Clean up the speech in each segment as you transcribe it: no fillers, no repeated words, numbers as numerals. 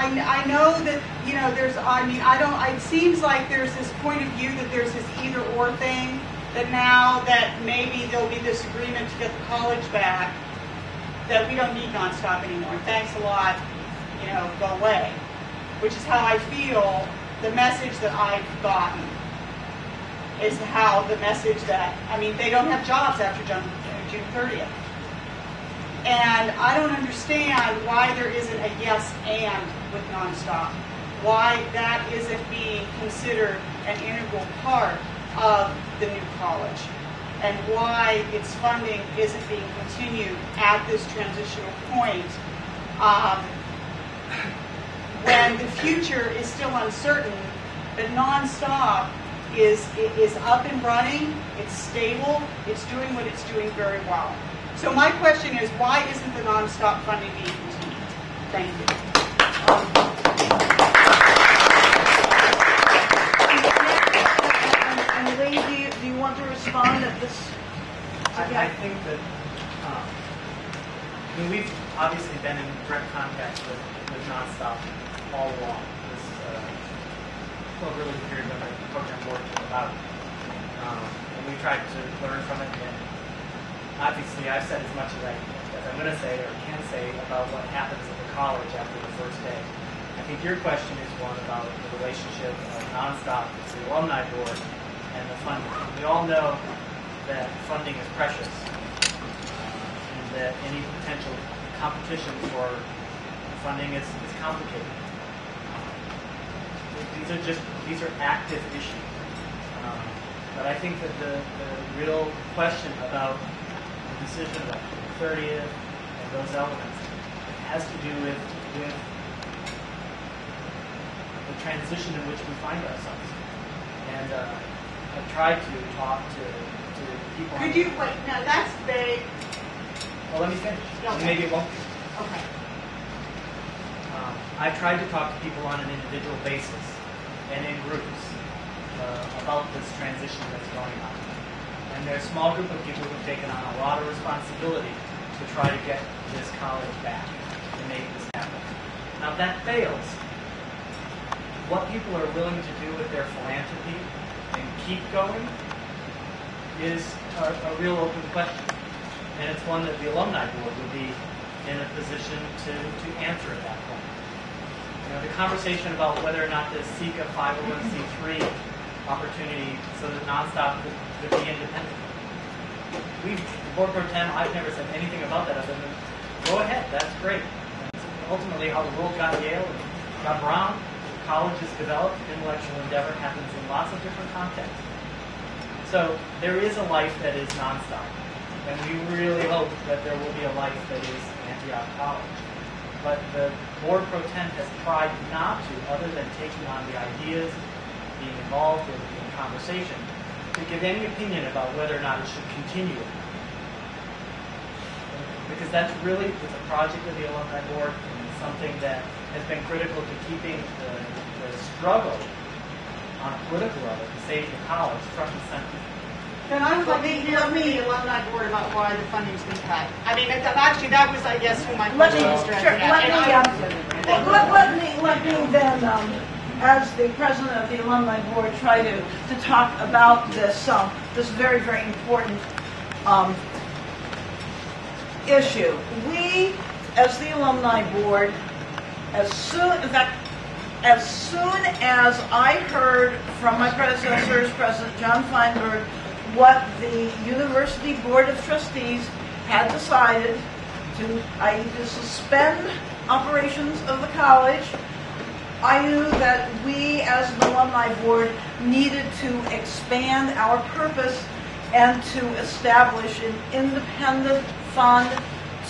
I know that, you know, there's, I mean, I don't, it seems like there's this point of view that there's this either or thing, that now that maybe there'll be this agreement to get the college back, that we don't need Nonstop anymore. Thanks a lot, you know, go away. Which is how I feel the message that I've gotten is how the message that, I mean, they don't have jobs after June 30th. And I don't understand why there isn't a yes and with Nonstop. Why that isn't being considered an integral part of the new college. And why its funding isn't being continued at this transitional point when the future is still uncertain, but Nonstop is up and running, it's stable, it's doing what it's doing very well. So my question is, why isn't the Nonstop funding being continued? Thank you. And Lee, do you want to respond at this? I think that I mean, we've obviously been in direct contact with Nonstop all along. This really the period when the program board came about, and we tried to learn from it. And obviously, I've said as much as I'm going to say or can say about what happens at the college after the first day. I think your question is one about the relationship of Nonstop to the alumni board and the funding. We all know that funding is precious, and that any potential competition for funding is complicated. These are active issues. But I think that the real question about the decision about the 30th and those elements has to do with the transition in which we find ourselves. And I've tried to talk to people. Could you wait? No, that's vague. Well, let me finish. Okay. Maybe it won't be. Okay. I've tried to talk to people on an individual basis and in groups about this transition that's going on. And there's a small group of people who've taken on a lot of responsibility to try to get this college back, to make this happen. Now, if that fails, what people are willing to do with their philanthropy and keep going is a real open question. And it's one that the alumni board would be in a position to answer at that point. You know, the conversation about whether or not to seek a 501c3 opportunity so that Nonstop could be independent. The board pro tem, I've never said anything about that other than, go ahead, that's great. That's ultimately how the world got Yale and got Brown. College is developed, intellectual endeavor happens in lots of different contexts. So there is a life that is Nonstop. And we really hope that there will be a life that is Antioch College. But the board pro tem has tried not to, other than taking on the ideas, being involved in conversation, to give any opinion about whether or not it should continue. Because that's really, it's a project of the alumni board, and it's something that has been critical to keeping the struggle on a political level to save the college front and center. Then I would like to hear from the alumni board about why the funding's been cut. I mean, actually, that was, I guess, who my question was directed at. Let me then, as the president of the alumni board, try to talk about this this very, very important issue. We, as the alumni board, as soon as I heard from my predecessors, President John Feinberg, what the University Board of Trustees had decided to suspend operations of the college, I knew that we as an alumni board needed to expand our purpose and to establish an independent fund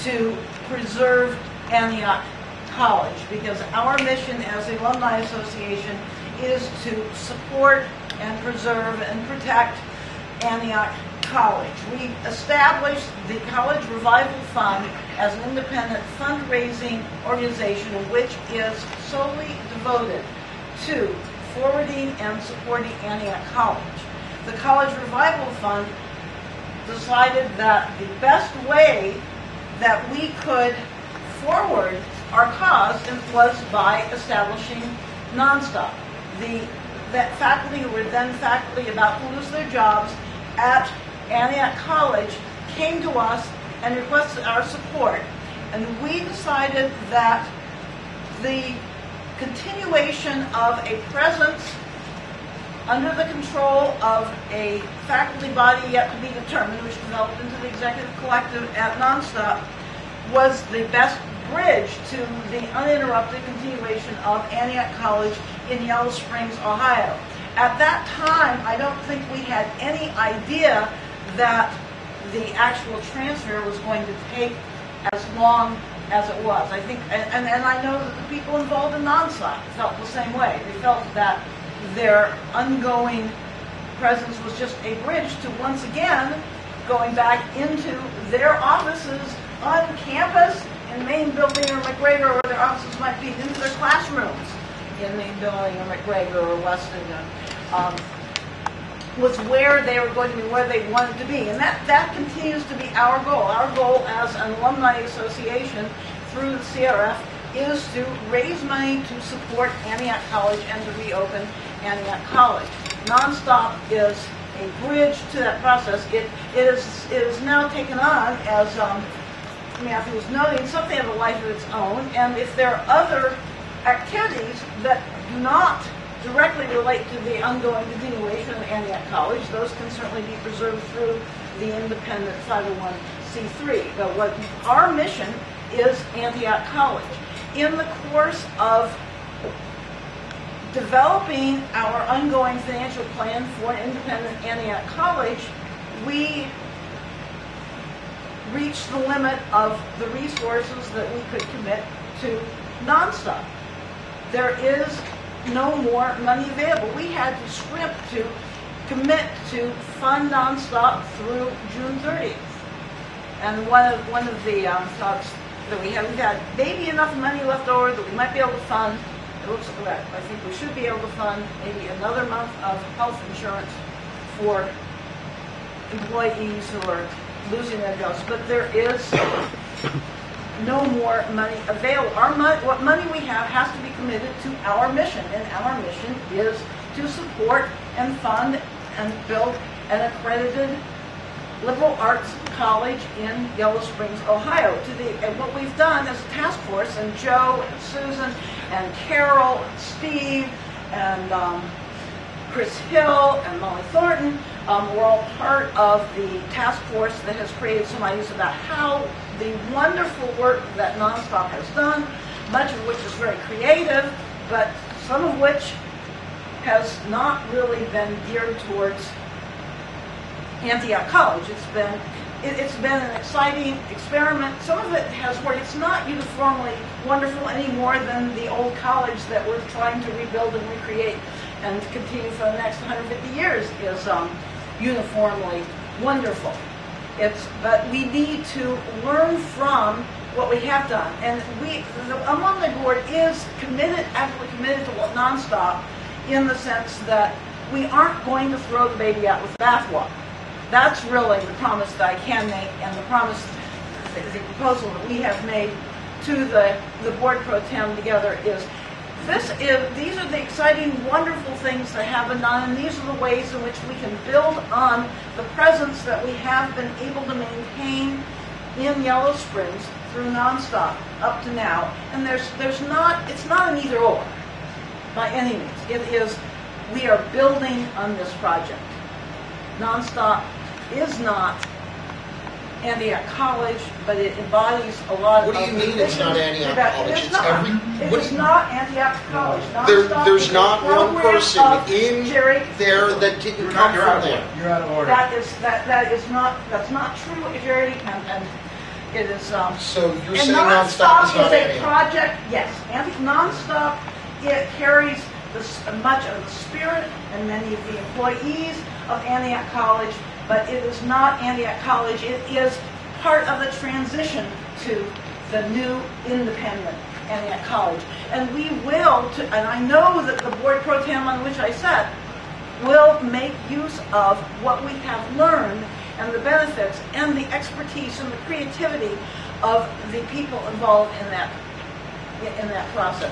to preserve Antioch College, because our mission as the Alumni Association is to support and preserve and protect Antioch College. We established the College Revival Fund as an independent fundraising organization which is solely devoted to forwarding and supporting Antioch College. The College Revival Fund decided that the best way that we could forward our cause was by establishing Nonstop. That faculty who were then faculty about to lose their jobs at Antioch College came to us and requested our support. And we decided that the continuation of a presence under the control of a faculty body yet to be determined, which developed into the executive collective at Nonstop, was the best bridge to the uninterrupted continuation of Antioch College in Yellow Springs, Ohio. At that time, I don't think we had any idea that the actual transfer was going to take as long as it was. I think, and I know that the people involved in Nonstop felt the same way. They felt that their ongoing presence was just a bridge to once again going back into their offices on campus in Main Building or McGregor, or their offices might be, into their classrooms in Main Building or McGregor or Weston. Was where they were going to be, where they wanted to be. And that continues to be our goal. Our goal as an Alumni Association through the CRF is to raise money to support Antioch College and to reopen Antioch College. Nonstop is a bridge to that process. It is now taken on, as Matthew was noting, something of a life of its own. And if there are other activities that do not directly relate to the ongoing continuation of Antioch College, those can certainly be preserved through the independent 501c3. But what our mission is Antioch College. In the course of developing our ongoing financial plan for independent Antioch College, we reached the limit of the resources that we could commit to Nonstop. There is no more money available. We had to scrimp to commit to fund Nonstop through June 30th. And one of the thoughts that we've had maybe enough money left over that we might be able to fund. It looks correct. I think we should be able to fund maybe another month of health insurance for employees who are losing their jobs. But there is no more money available. What money we have has to be committed to our mission, and our mission is to support and fund and build an accredited liberal arts college in Yellow Springs, Ohio. And what we've done as a task force, and Joe and Susan and Carol and Steve and Chris Hill and Molly Thornton were all part of the task force that has created some ideas about how the wonderful work that Nonstop has done, much of which is very creative, but some of which has not really been geared towards Antioch College. It's been an exciting experiment. Some of it has worked. It's not uniformly wonderful any more than the old college that we're trying to rebuild and recreate and continue for the next 150 years is uniformly wonderful. But we need to learn from what we have done. And the Alumni Board is absolutely committed to Nonstop in the sense that we aren't going to throw the baby out with the bathwater. That's really the promise that I can make, and the promise, the proposal that we have made to the Board Pro Tem together is, these are the exciting, wonderful things that have been done, and these are the ways in which we can build on the presence that we have been able to maintain in Yellow Springs through Nonstop up to now. And it's not an either or by any means. It is, we are building on this project. Nonstop is not Antioch College, but it embodies a lot of... What do you mean it's not Antioch College? It is not Antioch College. There's not one person in Jerry, there that didn't come from there. You're out of order. That's not true, Jerry, and it is... So you're saying Nonstop Nonstop is not a Antioch? project, yes. Nonstop, it carries much of the spirit and many of the employees of Antioch College, but it is not Antioch College. It is part of the transition to the new independent Antioch College. And we will, and I know that the Board Pro Tem on which I sat will make use of what we have learned and the benefits and the expertise and the creativity of the people involved in that in that process.